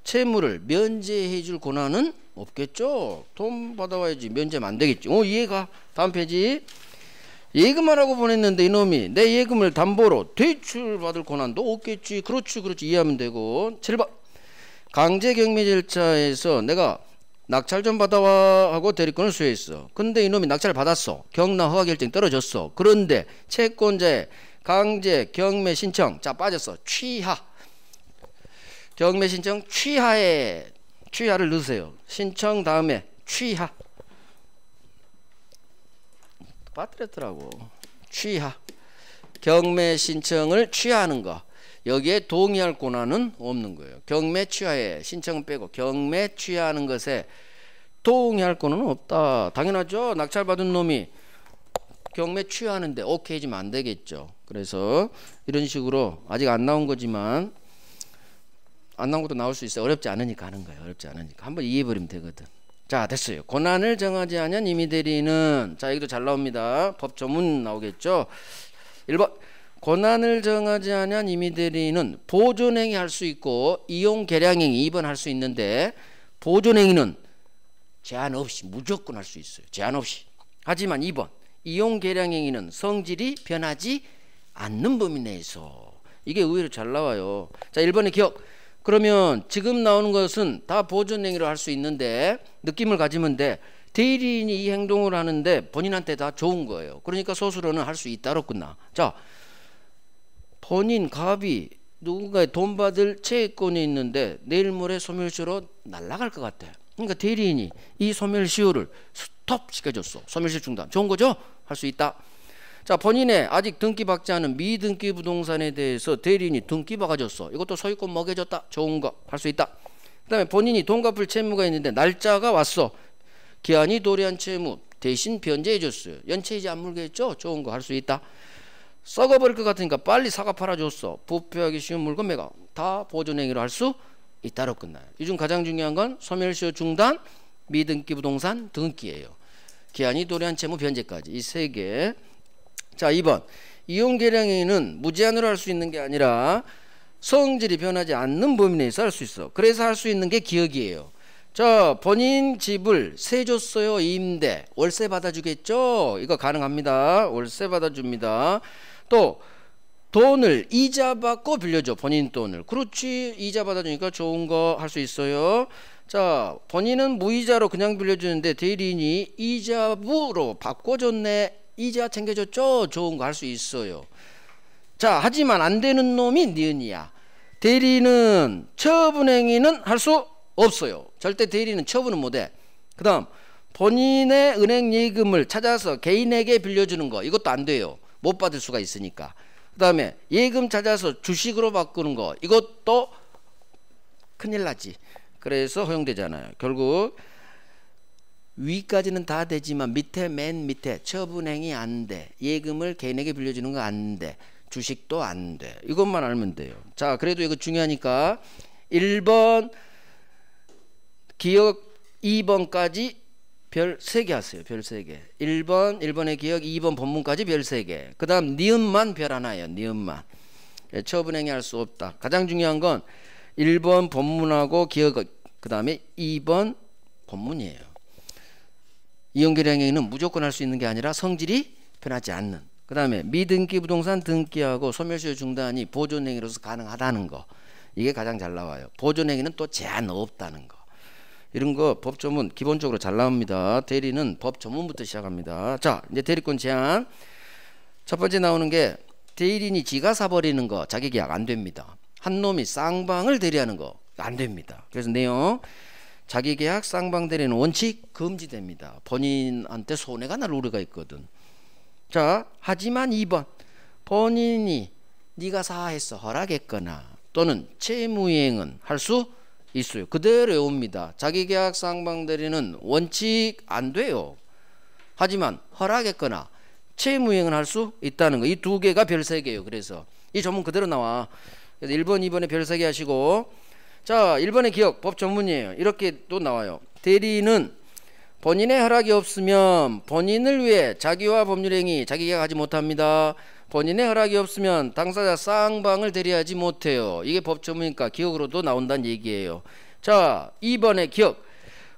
채무를 면제해 줄 권한은 없겠죠. 돈 받아와야지. 면제면 안 되겠지. 이해가. 다음 페이지. 예금하라고 보냈는데 이놈이 내 예금을 담보로 대출받을 권한도 없겠지. 그렇지 이해하면 되고. 7번 강제 경매 절차에서 내가 낙찰 좀 받아와 하고 대리권을 수여했어. 근데 이놈이 낙찰을 받았어. 경락 허가 결정이 떨어졌어. 그런데 채권자의 강제 경매 신청 자 빠졌어. 취하. 경매 신청 취하에 취하를 넣으세요. 신청 다음에 취하. 빠뜨렸더라고. 취하. 경매 신청을 취하하는 거. 여기에 동의할 권한은 없는 거예요. 경매 취하에 신청은 빼고 경매 취하하는 것에 동의할 거는 없다. 당연하죠. 낙찰받은 놈이 경매 취하하는데 오케이 해주면 안 되겠죠. 그래서 이런 식으로 아직 안 나온 거지만 안 나온 것도 나올 수 있어요. 어렵지 않으니까 하는 거예요. 어렵지 않으니까 한번 이해해버리면 되거든. 자, 됐어요. 권한을 정하지 않은 임의 대리인은, 자, 여기도 잘 나옵니다. 법 조문 나오겠죠. 1번 권한을 정하지 않은 임의 대리인은 보존행위 할 수 있고 이용 계량행위 2번 할 수 있는데, 보존행위는 제한 없이 무조건 할 수 있어요. 제한 없이. 하지만 2번 이용 계량행위는 성질이 변하지 않는 범위 내에서. 이게 의외로 잘 나와요. 자, 1번의 기억. 그러면 지금 나오는 것은 다 보존행위로 할 수 있는데 느낌을 가지면 돼. 대리인이 이 행동을 하는데 본인한테 다 좋은 거예요. 그러니까 소수로는 할 수 있다로 끝나. 자, 본인 갑이 누군가의 돈 받을 채권이 있는데 내일 모레 소멸시효로 날아갈 것 같아. 그러니까 대리인이 이 소멸시효를 스톱 시켜줬어. 소멸시효 중단. 좋은 거죠? 할 수 있다. 자, 본인의 아직 등기 받지 않은 미등기 부동산에 대해서 대리인이 등기 박아줬어. 이것도 소유권 먹여줬다. 좋은 거. 할 수 있다. 그 다음에 본인이 돈 갚을 채무가 있는데 날짜가 왔어. 기한이 도래한 채무 대신 변제해줬어요. 연체이자 안 물게 했죠? 좋은 거. 할 수 있다. 썩어버릴 것 같으니까 빨리 사과 팔아줬어. 부패하기 쉬운 물건 매각. 다 보존행위로 할 수 있다로 끝나요. 이 중 가장 중요한 건 소멸시효 중단, 미등기 부동산 등기예요. 기한이 도래한 채무 변제까지. 이 세 개. 자, 2번 이용 계량행위는 무제한으로 할 수 있는 게 아니라 성질이 변하지 않는 범위 내에서 할 수 있어. 그래서 할 수 있는 게 기억이에요. 자, 본인 집을 세 줬어요. 임대. 월세 받아주겠죠? 이거 가능합니다. 월세 받아줍니다. 또 돈을 이자 받고 빌려줘. 본인 돈을. 그렇지. 이자 받아주니까 좋은 거 할 수 있어요. 자, 본인은 무이자로 그냥 빌려주는데 대리인이 이자부로 바꿔줬네. 이자 챙겨줬죠? 좋은 거 할 수 있어요. 자, 하지만 안 되는 놈이 니은이야. 대리인은 처분행위는 할 수 없어요. 절대 대리인은 처분은 못해. 그 다음 본인의 은행 예금을 찾아서 개인에게 빌려주는 거, 이것도 안 돼요. 못 받을 수가 있으니까. 그 다음에 예금 찾아서 주식으로 바꾸는 거, 이것도 큰일 나지. 그래서 허용되잖아요. 결국 위까지는 다 되지만 밑에, 맨 밑에 처분행위 안 돼. 예금을 개인에게 빌려주는 거 안 돼. 주식도 안 돼. 이것만 알면 돼요. 자, 그래도 이거 중요하니까 1번 기억 2번까지 별 3개 하세요. 별 3개. 1번의 기억, 2번 본문까지 별 3개. 그 다음 니은만 별 하나예요. 니은만. 처분행위 할 수 없다. 가장 중요한 건 1번 본문하고 기억, 그 다음에 2번 본문이에요. 이용계량행위는 무조건 할 수 있는 게 아니라 성질이 변하지 않는. 그 다음에 미등기 부동산 등기하고 소멸시효 중단이 보존행위로서 가능하다는 거. 이게 가장 잘 나와요. 보존행위는 또 제한 없다는 거. 이런 거 법조문 기본적으로 잘 나옵니다. 대리는 법조문부터 시작합니다. 자, 이제 대리권 제한. 첫 번째 나오는 게 대리인이 지가 사버리는 거, 자기계약 안 됩니다. 한 놈이 쌍방을 대리하는 거 안 됩니다. 그래서 내용, 자기계약 쌍방 대리는 원칙 금지됩니다. 본인한테 손해가 날 우려가 있거든. 자, 하지만 2번 본인이 네가 사했어 허락했거나 또는 채무이행은 할 수 있어요. 그대로 외웁니다. 자기계약 쌍방 대리는 원칙 안 돼요. 하지만 허락했거나 채무이행은 할 수 있다는 거. 이 두 개가 별 3개예요. 그래서 이 전문 그대로 나와. 그래서 1번 2번에 별 3개 하시고, 자, 1번의 기억 법 전문이에요. 이렇게 또 나와요. 대리인은 본인의 허락이 없으면 본인을 위해 자기와 법률행위 자기계약하지 못합니다. 본인의 허락이 없으면 당사자 쌍방을 대리하지 못해요. 이게 법 전문이니까 기억으로도 나온다는 얘기예요. 자, 2번의 기억.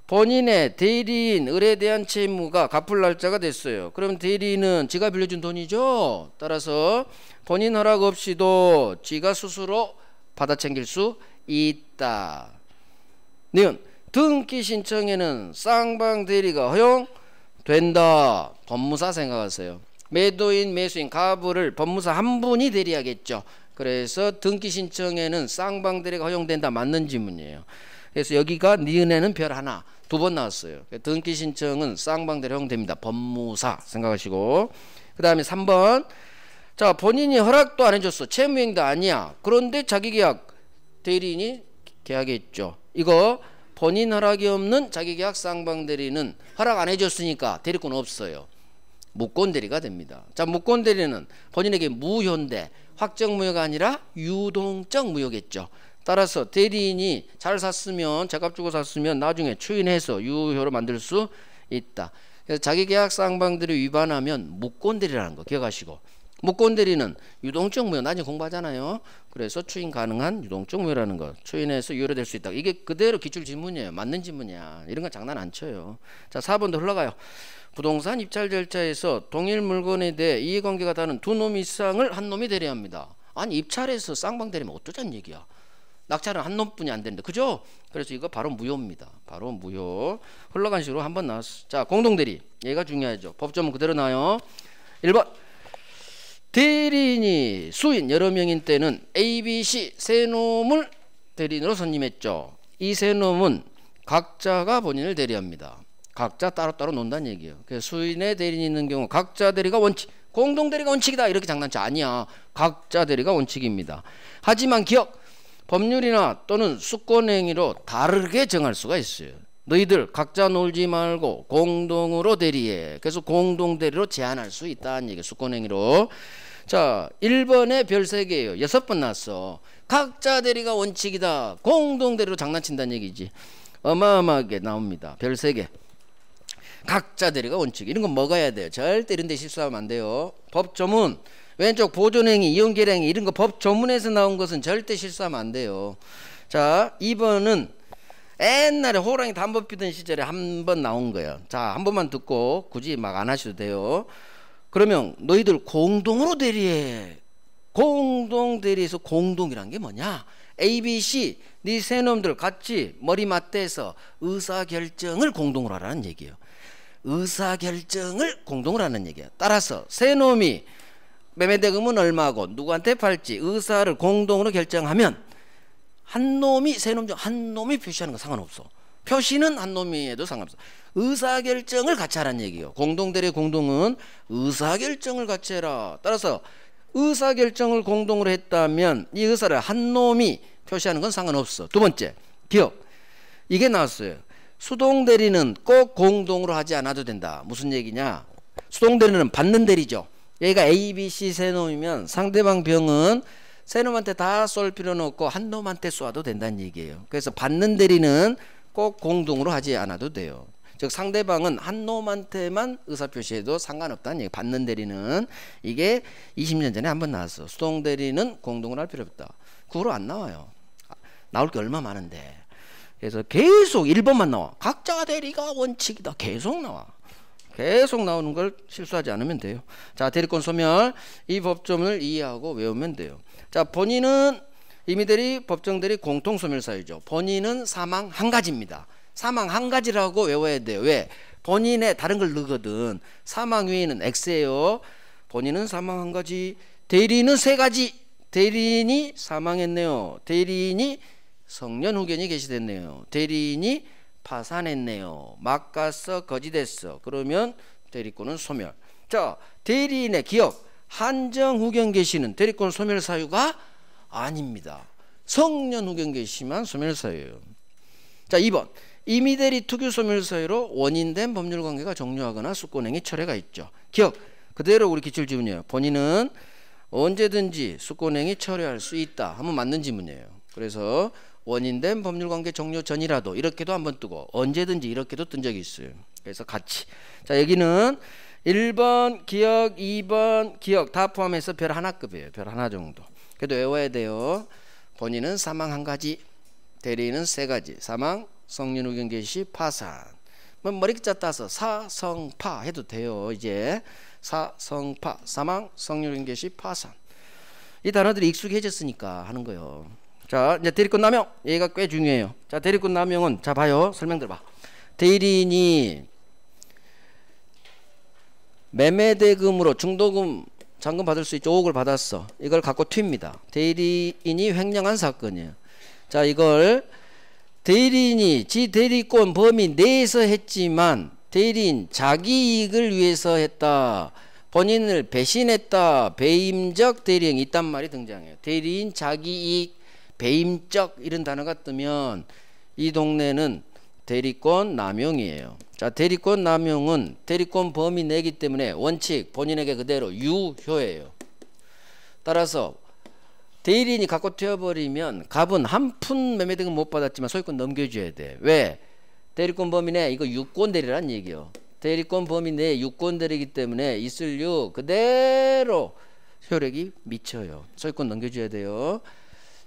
본인의 대리인 을에 대한 채무가 갚을 날짜가 됐어요. 그럼 대리인은 지가 빌려준 돈이죠. 따라서 본인 허락 없이도 지가 스스로 받아 챙길 수 있다. 니은 등기 신청에는 쌍방 대리가 허용된다. 법무사 생각하세요. 매도인 매수인 가부를 법무사 한 분이 대리하겠죠. 그래서 등기 신청에는 쌍방 대리가 허용된다. 맞는 지문이에요. 그래서 여기가 니은에는 별 하나, 2번 나왔어요. 등기 신청은 쌍방 대리 허용됩니다. 법무사 생각하시고, 그 다음에 3번. 자, 본인이 허락도 안 해줬어. 채무행위도 아니야. 그런데 자기계약 대리인이 계약했죠. 이거 본인 허락이 없는 자기계약 쌍방대리는 허락 안 해줬으니까 대리권 없어요. 무권대리가 됩니다. 자, 무권대리는 본인에게 무효인데 확정무효가 아니라 유동적 무효겠죠. 따라서 대리인이 잘 샀으면, 제값 주고 샀으면 나중에 추인해서 유효로 만들 수 있다. 그래서 자기계약 쌍방대리 위반하면 무권대리라는 거 기억하시고, 무권대리는 유동적 무효 나중에 공부하잖아요. 그래서 추인 가능한 유동적 무효라는 거, 추인해서 유효로 될 수 있다. 이게 그대로 기출 지문이에요. 맞는 지문이야. 이런 건 장난 안 쳐요. 자, 4번도 흘러가요. 부동산 입찰 절차에서 동일 물건에 대해 이해관계가 다른 두 놈 이상을 한 놈이 대리합니다. 아니, 입찰에서 쌍방대리면 어쩌자는 얘기야. 낙찰은 한 놈뿐이 안 되는데, 그죠? 그래서 이거 바로 무효입니다. 바로 무효. 흘러간 식으로 한번 나왔어. 자, 공동대리. 얘가 중요하죠. 법조문 그대로 나와요. 1번. 대리인이 수인 여러 명인 때는 A, B, C 세 놈을 대리인으로 선임했죠. 이 세 놈은 각자가 본인을 대리합니다. 각자 따로따로 논다는 얘기예요. 그래서 수인의 대리인이 있는 경우 각자 대리가 원칙, 공동대리가 원칙이다 이렇게 장난쳐. 아니야. 각자 대리가 원칙입니다. 하지만 기억, 법률이나 또는 수권행위로 다르게 정할 수가 있어요. 너희들 각자 놀지 말고 공동으로 대리해. 그래서 공동대리로 제한할 수 있다는 얘기예요. 수권행위로. 자, 1번에 별 3개예요. 6번 났어. 각자 대리가 원칙이다. 공동대리로 장난친다는 얘기지. 어마어마하게 나옵니다. 별 3개. 각자 대리가 원칙. 이런 건 먹어야 돼요. 절대 이런 데 실수하면 안 돼요. 법조문 왼쪽 보존행위, 이용계량행위 이런 거 법조문에서 나온 것은 절대 실수하면 안 돼요. 자, 2번은 옛날에 호랑이 담보 피던 시절에 한 번 나온 거예요. 자, 한 번만 듣고 굳이 막 안 하셔도 돼요. 그러면 너희들 공동으로 대리해. 공동 대리에서 공동이란 게 뭐냐? A, B, C 네 세 놈들 같이 머리 맞대서 의사결정을 공동으로 하라는 얘기예요. 의사결정을 공동으로 하는 얘기예요. 따라서 세 놈이 매매대금은 얼마고 누구한테 팔지 의사를 공동으로 결정하면 한 놈이, 세 놈 중 한 놈이 표시하는 건 상관없어. 표시는 한 놈이 해도 상관없어. 의사결정을 같이 하라는 얘기예요. 공동대리 공동은 의사결정을 같이 해라. 따라서 의사결정을 공동으로 했다면 이 의사를 한 놈이 표시하는 건 상관없어. 두 번째, 기억. 이게 나왔어요. 수동대리는 꼭 공동으로 하지 않아도 된다. 무슨 얘기냐? 수동대리는 받는 대리죠. 얘가 A, B, C 세 놈이면 상대방 병은 세 놈한테 다 쏠 필요는 없고 한 놈한테 쏘아도 된다는 얘기예요. 그래서 받는 대리는 꼭 공동으로 하지 않아도 돼요. 즉 상대방은 한 놈한테만 의사표시해도 상관없다는 얘기. 받는 대리는 이게 20년 전에 한번 나왔어. 수동대리는 공동으로 할 필요 없다. 그 후로 안 나와요. 나올 게 얼마 많은데. 그래서 계속 1번만 나와. 각자 대리가 원칙이다. 계속 나와. 계속 나오는 걸 실수하지 않으면 돼요. 자, 대리권 소멸. 이 법조문을 이해하고 외우면 돼요. 자, 본인은 임의대리, 법정대리 공통 소멸 사유죠. 본인은 사망 한 가지입니다. 사망 한 가지라고 외워야 돼요. 왜? 본인에 다른 걸 넣거든. 사망 위에는 X예요. 본인은 사망 한 가지, 대리인은 세 가지. 대리인이 사망했네요. 대리인이 성년 후견이 게시됐네요. 대리인이 파산했네요. 막가서 거짓됐어. 그러면 대리권은 소멸. 자, 대리인의 기억, 한정 후견 게시는 대리권 소멸 사유가 아닙니다. 성년 후견 게시만 소멸 사유예요. 자, 2번. 임의대리 특유 소멸 사유로 원인된 법률관계가 종료하거나 수권행위 철회가 있죠. 기억, 그대로 우리 기출지문이에요. 본인은 언제든지 수권행위 철회할 수 있다 하면 맞는 지문이에요. 그래서 원인된 법률관계 종료 전이라도 이렇게도 한번 뜨고 언제든지 이렇게도 뜬 적이 있어요. 그래서 같이. 자, 여기는 1번 기억, 2번 기억 다 포함해서 별 하나급이에요. 별 하나 정도. 그래도 외워야 돼요. 본인은 사망 한 가지, 대리인은 세 가지. 사망, 성년 후견 개시, 파산. 뭐 머리자 따서 사성파 해도 돼요. 이제 사성파, 사망, 성년 후견 개시, 파산. 이 단어들이 익숙해졌으니까 하는 거예요. 자, 이제 대리권 남용. 얘가 꽤 중요해요. 자, 대리권 남용은 자 봐요. 설명 들어봐. 대리인이 매매대금으로 중도금 잔금 받을 수 있죠. 5억을 받았어. 이걸 갖고 튑니다. 대리인이 횡령한 사건이에요. 자, 이걸 대리인이 지 대리권 범위 내에서 했지만 대리인 자기 이익을 위해서 했다. 본인을 배신했다. 배임적 대리행위 있단 말이 등장해요. 대리인 자기 이익 배임적 이런 단어가 뜨면 이 동네는 대리권 남용이에요. 자, 대리권 남용은 대리권 범위 내기 때문에 원칙 본인에게 그대로 유효예요. 따라서 대리인이 갖고 튀어버리면 갑은 한 푼 매매등은 못 받았지만 소유권 넘겨줘야 돼. 왜? 대리권 범위 내 이거 유권 대리란 얘기요. 대리권 범위 내 유권 대리이기 때문에 있을 유 그대로 효력이 미쳐요. 소유권 넘겨줘야 돼요.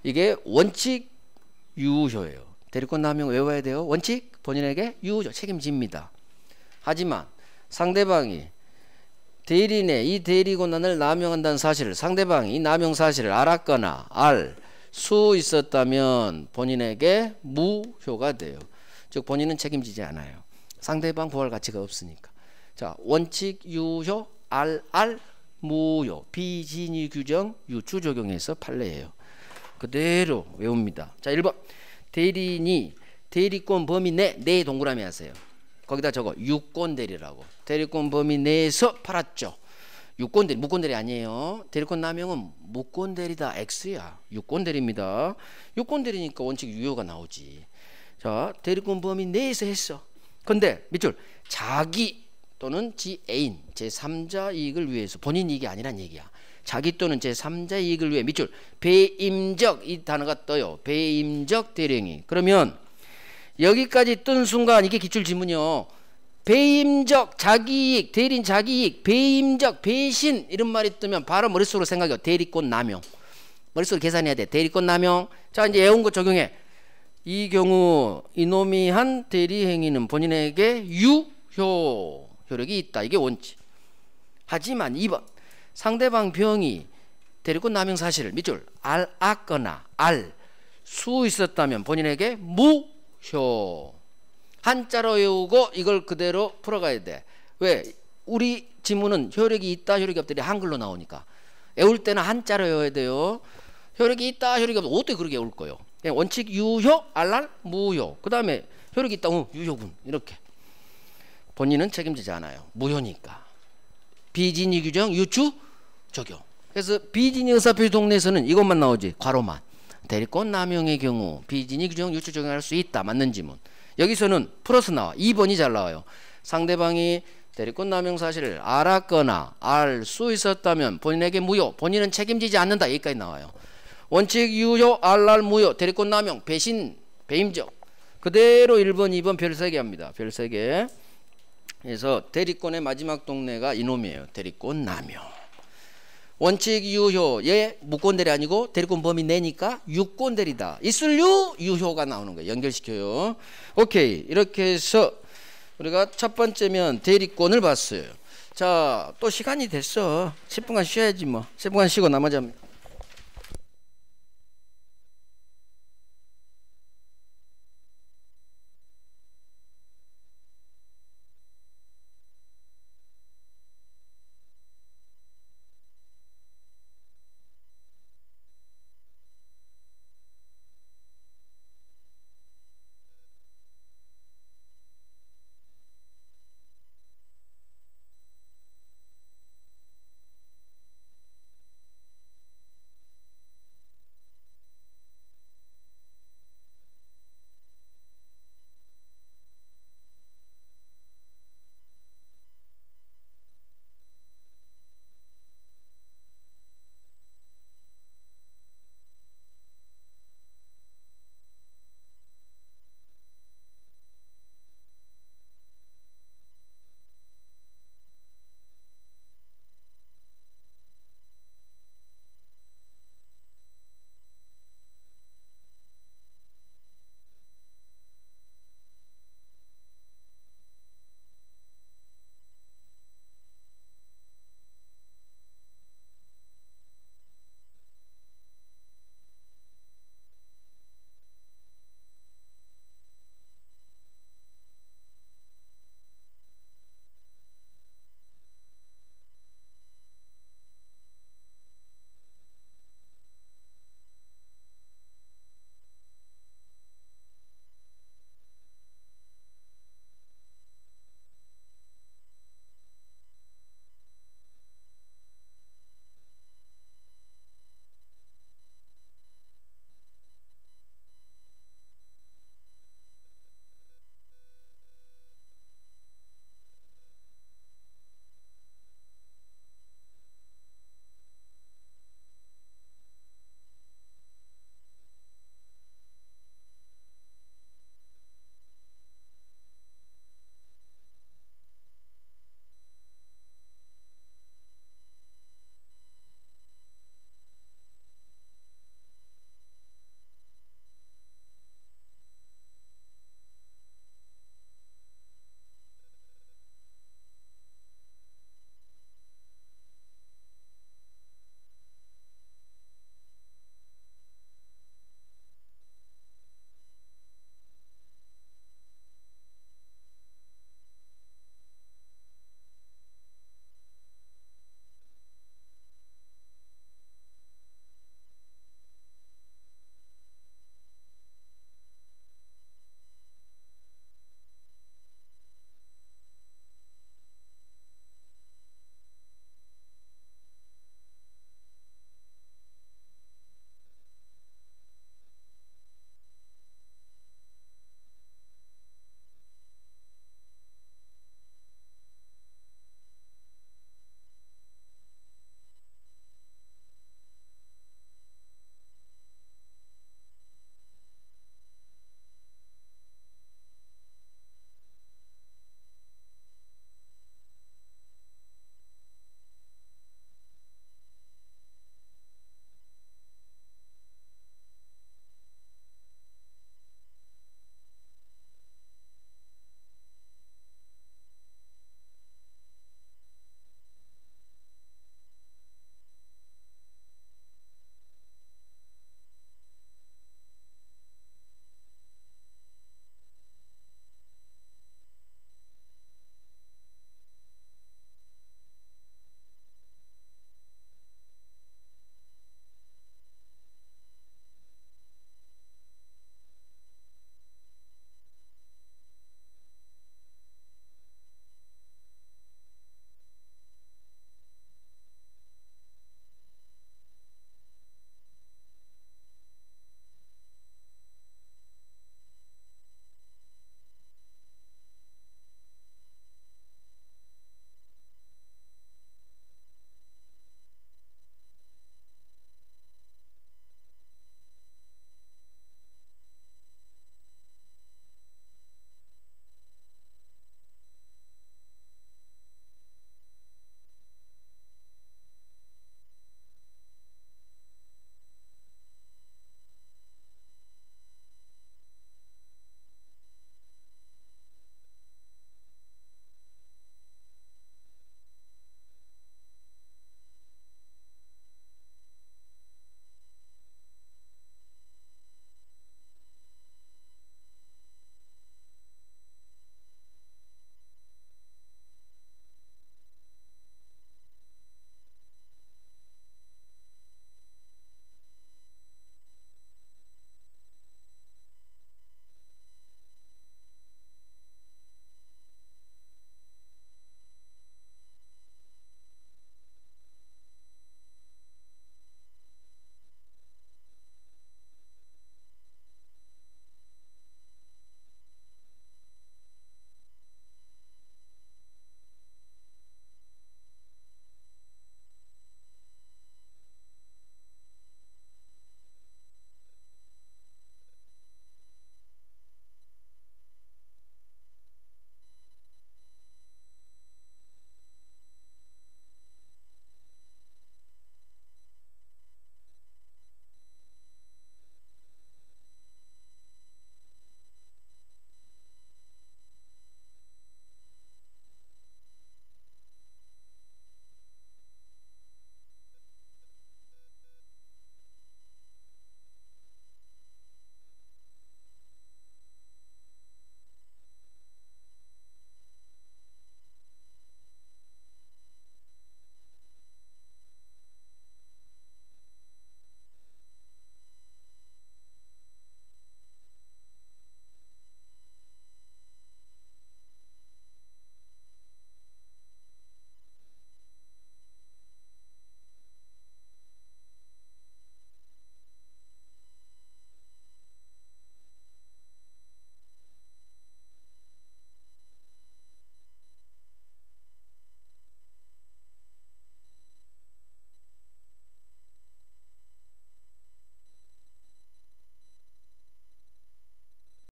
이게 원칙 유효예요. 대리권 남용 외워야 돼요. 원칙 본인에게 유효 책임집니다. 하지만 상대방이 대리인의 이 대리권한을 남용한다는 사실을 상대방이 이 남용 사실을 알았거나 알 수 있었다면 본인에게 무효가 돼요. 즉 본인은 책임지지 않아요. 상대방 구할 가치가 없으니까. 자, 원칙 유효 알 무효 비진위 규정 유추 적용해서 판례예요. 그대로 외웁니다. 자, 1번 대리인이 대리권 범위 내 동그라미 하세요. 거기다 적어 유권 대리라고. 대리권 범위 내에서 팔았죠. 유권 대리, 무권 대리 아니에요. 대리권 남용은 무권 대리다. X야. 유권 대리입니다. 유권 대리니까 원칙 유효가 나오지. 자, 대리권 범위 내에서 했어. 근데 밑줄 자기 또는 지애인 제3자 이익을 위해서 본인 이익이 아니란 얘기야. 자기 또는 제3자 이익을 위해 밑줄 배임적 이 단어가 떠요. 배임적 대리행위. 그러면 여기까지 뜬 순간 이게 기출지문이요. 배임적 자기이익 대리인 자기이익 배임적 배신 이런 말이 뜨면 바로 머릿속으로 생각해요. 대리권 남용. 머릿속으로 계산해야 돼. 대리권 남용. 자, 이제 외운 거 적용해. 이 경우 이놈이 한 대리행위는 본인에게 효력이 있다. 이게 원칙. 하지만 2번 상대방 병이 대리권 남용 사실을 밑줄 알았거나 알 수 있었다면 본인에게 무효. 한자로 외우고 이걸 그대로 풀어가야 돼. 왜? 우리 지문은 효력이 있다 효력이 없다 한글로 나오니까 외울 때는 한자로 외워야 돼요. 효력이 있다 효력이 없다 어떻게 그렇게 외울 거예요. 원칙 유효 알랄 무효. 그 다음에 효력이 있다 유효군. 이렇게 본인은 책임지지 않아요. 무효니까. 비진위 규정 유추 적용. 그래서 비진위 의사표시 동네에서는 이것만 나오지. 괄호만. 대리권 남용의 경우 비진위 규정 유추 적용할 수 있다. 맞는 지문. 여기서는 플러스 나와. 2번이 잘 나와요. 상대방이 대리권 남용 사실을 알았거나 알 수 있었다면 본인에게 무효. 본인은 책임지지 않는다. 여기까지 나와요. 원칙 유효 알랄 무효 대리권 남용 배신 배임적 그대로 1번 2번 별 3개 합니다. 별 3개. 그래서 대리권의 마지막 동네가 이놈이에요. 대리권 남용. 원칙 유효의 무권 대리 아니고 대리권 범위 내니까 유권 대리다. 있을 유효가 나오는 거예요. 연결시켜요. 오케이. 이렇게 해서 우리가 첫 번째면 대리권을 봤어요. 자, 또 시간이 됐어. 10분간 쉬어야지 뭐. 10분간 쉬고 나머지